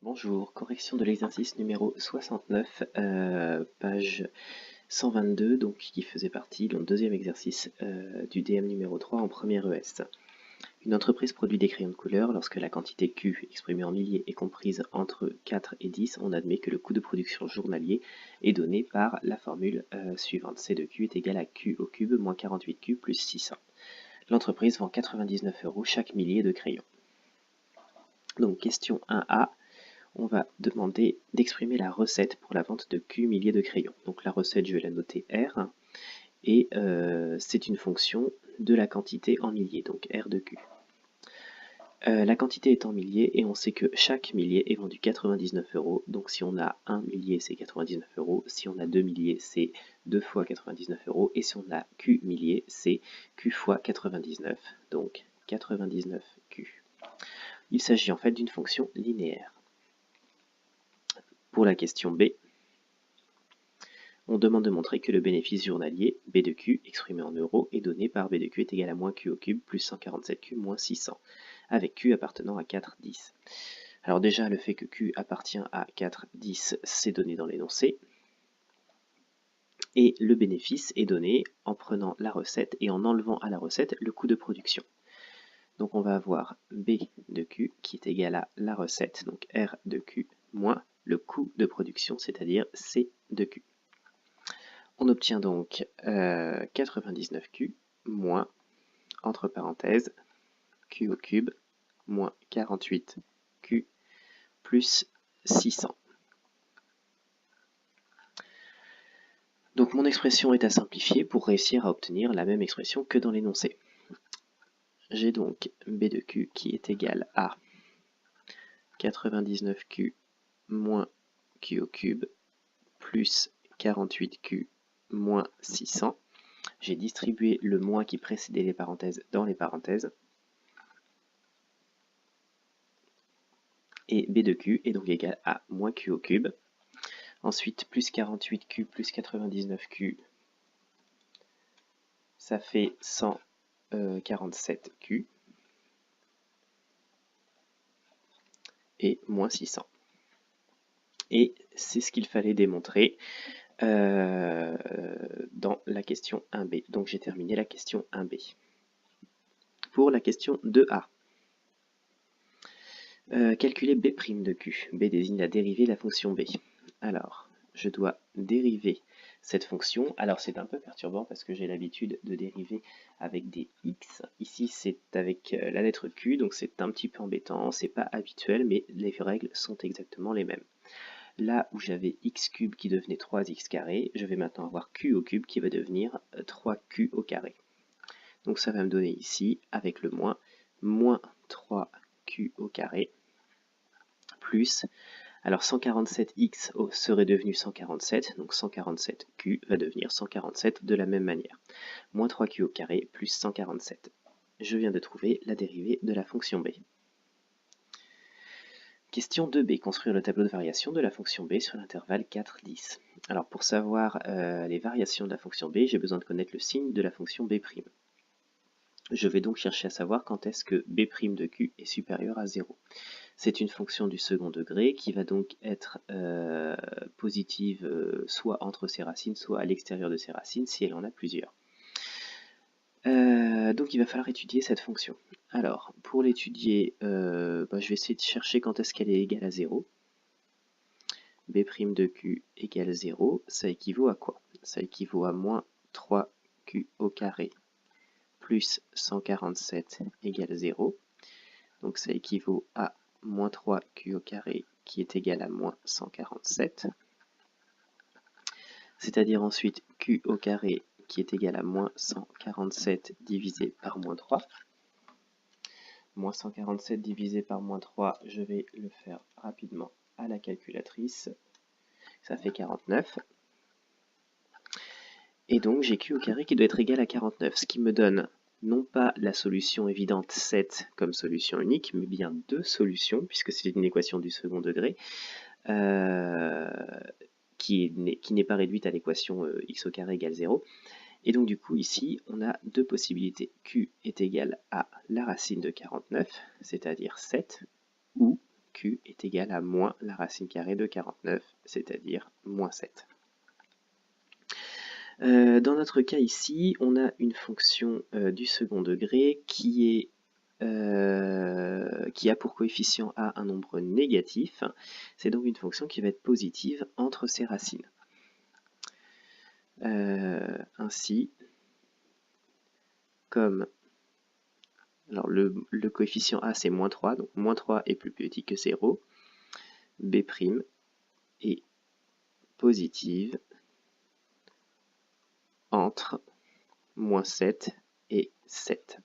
Bonjour, correction de l'exercice numéro 69, page 122, donc qui faisait partie du deuxième exercice du DM numéro 3 en première ES. Une entreprise produit des crayons de couleur. Lorsque la quantité Q, exprimée en milliers, est comprise entre 4 et 10, on admet que le coût de production journalier est donné par la formule suivante. C de Q est égal à Q au cube moins 48Q plus 600. L'entreprise vend 99 € chaque millier de crayons. Donc question 1A. On va demander d'exprimer la recette pour la vente de Q milliers de crayons. Donc la recette, je vais la noter R, et c'est une fonction de la quantité en milliers, donc R de Q. La quantité est en milliers, et on sait que chaque millier est vendu 99 €, donc si on a 1 millier, c'est 99 €, si on a 2 milliers, c'est 2 fois 99 €, et si on a Q milliers, c'est Q fois 99, donc 99Q. Il s'agit en fait d'une fonction linéaire. Pour la question B, on demande de montrer que le bénéfice journalier B de Q, exprimé en euros, est donné par B de Q est égal à moins Q au cube plus 147Q moins 600, avec Q appartenant à 4, 10. Alors déjà, le fait que Q appartient à 4, 10, c'est donné dans l'énoncé. Et le bénéfice est donné en prenant la recette et en enlevant à la recette le coût de production. Donc on va avoir B de Q qui est égal à la recette, donc R de Q, moins le coût de production, c'est-à-dire C de Q. On obtient donc 99Q moins, entre parenthèses, Q au cube moins 48Q plus 600. Donc mon expression est à simplifier pour réussir à obtenir la même expression que dans l'énoncé. J'ai donc B de Q qui est égal à 99Q moins Q au cube plus 48Q moins 600. J'ai distribué le moins qui précédait les parenthèses dans les parenthèses. Et B de Q est donc égal à moins Q au cube. Ensuite, plus 48Q plus 99Q, ça fait 147Q. Et moins 600. Et c'est ce qu'il fallait démontrer dans la question 1B. Donc j'ai terminé la question 1B. Pour la question 2A, calculer B' de Q. B désigne la dérivée de la fonction B. Alors, je dois dériver cette fonction. Alors c'est un peu perturbant parce que j'ai l'habitude de dériver avec des x. Ici c'est avec la lettre Q, donc c'est un petit peu embêtant, c'est pas habituel, mais les règles sont exactement les mêmes. Là où j'avais x cube qui devenait 3x carré, je vais maintenant avoir q au cube qui va devenir 3q au carré. Donc ça va me donner ici, avec le moins 3q au carré, plus, alors 147x serait devenu 147, donc 147q va devenir 147 de la même manière. Moins 3q au carré plus 147. Je viens de trouver la dérivée de la fonction b. Question 2b, construire le tableau de variation de la fonction b sur l'intervalle 4, 10. Alors pour savoir les variations de la fonction b, j'ai besoin de connaître le signe de la fonction b'. Je vais donc chercher à savoir quand est-ce que b' de q est supérieur à 0. C'est une fonction du second degré qui va donc être positive soit entre ses racines, soit à l'extérieur de ses racines si elle en a plusieurs. Donc il va falloir étudier cette fonction. Alors, pour l'étudier, je vais essayer de chercher quand est-ce qu'elle est égale à 0. B' de Q égale 0, ça équivaut à quoi? Ça équivaut à moins 3Q au carré plus 147 égale 0. Donc ça équivaut à moins 3Q au carré qui est égal à moins 147. C'est-à-dire ensuite Q au carré qui est égal à moins 147 divisé par moins 3. Moins 147 divisé par moins 3, je vais le faire rapidement à la calculatrice. Ça fait 49. Et donc j'ai Q au carré qui doit être égal à 49, ce qui me donne non pas la solution évidente 7 comme solution unique, mais bien deux solutions, puisque c'est une équation du second degré, qui n'est pas réduite à l'équation x au carré égale 0. Et donc du coup ici on a deux possibilités. Q est égal à la racine de 49, c'est-à-dire 7, ou Q Q est égal à moins la racine carrée de 49, c'est-à-dire moins 7. Dans notre cas ici, on a une fonction du second degré qui a pour coefficient A un nombre négatif. C'est donc une fonction qui va être positive entre ses racines. Ainsi, comme alors le coefficient A c'est moins 3, donc moins 3 est plus petit que 0, B' est positive entre moins 7 et 7.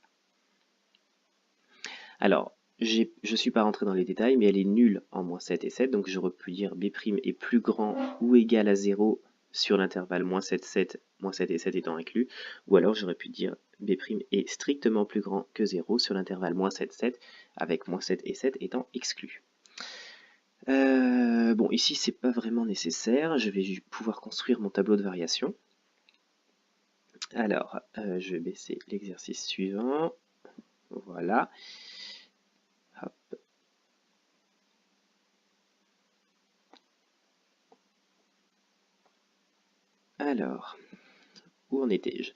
Alors, je ne suis pas rentré dans les détails, mais elle est nulle en moins 7 et 7, donc j'aurais pu dire B' est plus grand ou égal à 0 sur l'intervalle moins 7, 7, moins 7 et 7 étant inclus, ou alors j'aurais pu dire B' est strictement plus grand que 0 sur l'intervalle moins 7, 7, avec moins 7 et 7 étant exclus. Bon, ici c'est pas vraiment nécessaire, je vais pouvoir construire mon tableau de variation. Alors, je vais baisser l'exercice suivant, voilà. Hop. Alors, où en étais-je?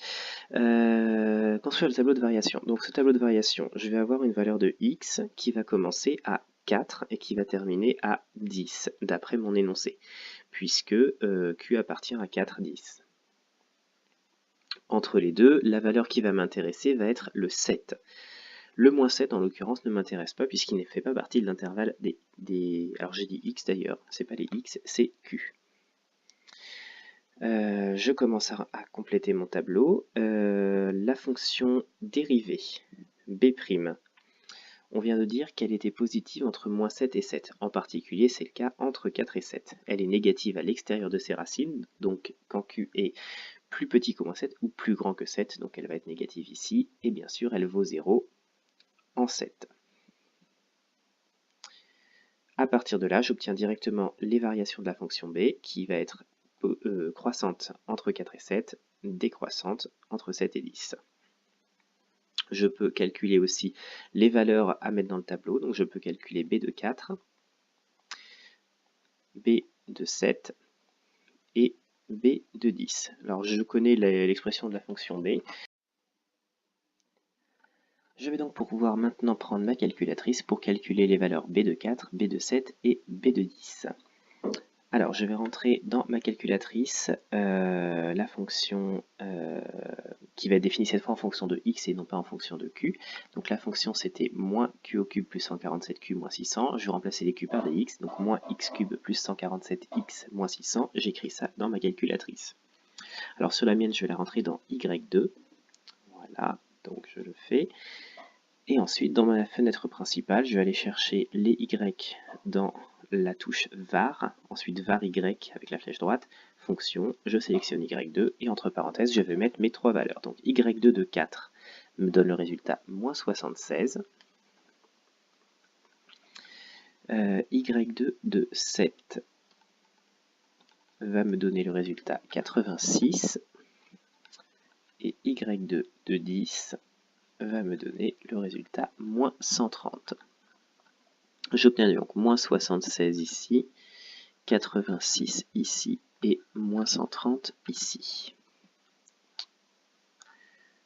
Construire le tableau de variation. Donc ce tableau de variation, je vais avoir une valeur de x qui va commencer à 4 et qui va terminer à 10, d'après mon énoncé, puisque Q appartient à 4, 10. Entre les deux, la valeur qui va m'intéresser va être le 7. Le moins 7, en l'occurrence, ne m'intéresse pas puisqu'il ne fait pas partie de l'intervalle des... Alors j'ai dit x d'ailleurs, c'est pas les x, c'est Q. Je commence à compléter mon tableau. La fonction dérivée, B', on vient de dire qu'elle était positive entre moins 7 et 7. En particulier, c'est le cas entre 4 et 7. Elle est négative à l'extérieur de ses racines, donc quand Q est plus petit que moins 7 ou plus grand que 7, donc elle va être négative ici, et bien sûr elle vaut 0 en 7. À partir de là, j'obtiens directement les variations de la fonction B, qui va être croissante entre 4 et 7, décroissante entre 7 et 10. Je peux calculer aussi les valeurs à mettre dans le tableau, donc je peux calculer B de 4, B de 7 et B de 10. Alors je connais l'expression de la fonction B. Je vais donc pouvoir maintenant prendre ma calculatrice pour calculer les valeurs B de 4, B de 7 et B de 10. Alors je vais rentrer dans ma calculatrice la fonction qui va être définie cette fois en fonction de x et non pas en fonction de q. Donc la fonction c'était moins q au cube plus 147q moins 600. Je vais remplacer les q par des x, donc moins x cube plus 147x moins 600. J'écris ça dans ma calculatrice. Alors sur la mienne, je vais la rentrer dans y2. Voilà, donc je le fais. Et ensuite, dans ma fenêtre principale, je vais aller chercher les y dans la touche var, ensuite var y avec la flèche droite, fonction, je sélectionne y2, et entre parenthèses, je vais mettre mes trois valeurs. Donc y2 de 4 me donne le résultat moins 76, y2 de 7 va me donner le résultat 86, et y2 de 10 va me donner le résultat moins 130. J'obtiens donc moins 76 ici, 86 ici et moins 130 ici.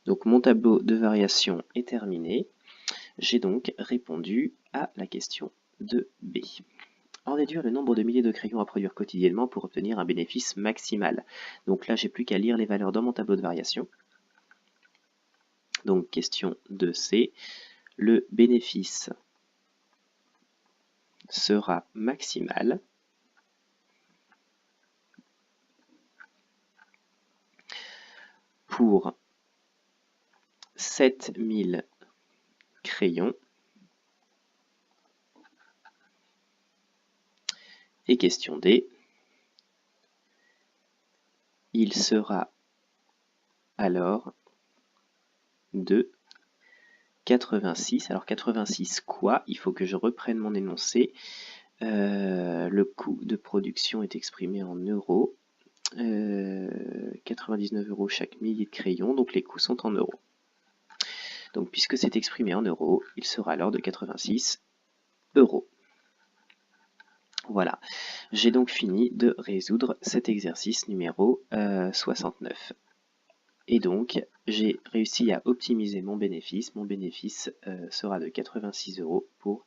Donc mon tableau de variation est terminé. J'ai donc répondu à la question de B. En déduire le nombre de milliers de crayons à produire quotidiennement pour obtenir un bénéfice maximal. Donc là, j'ai plus qu'à lire les valeurs dans mon tableau de variation. Donc question 2C, le bénéfice sera maximal pour 7000 crayons et question D, il sera alors de 86. Alors 86 quoi? Il faut que je reprenne mon énoncé. Le coût de production est exprimé en euros. 99 € chaque millier de crayons, donc les coûts sont en euros. Donc puisque c'est exprimé en euros, il sera alors de 86 €. Voilà, j'ai donc fini de résoudre cet exercice numéro 69. Et donc, j'ai réussi à optimiser mon bénéfice. Mon bénéfice sera de 86 € pour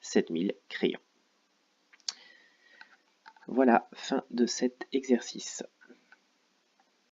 7000 crayons. Voilà, fin de cet exercice.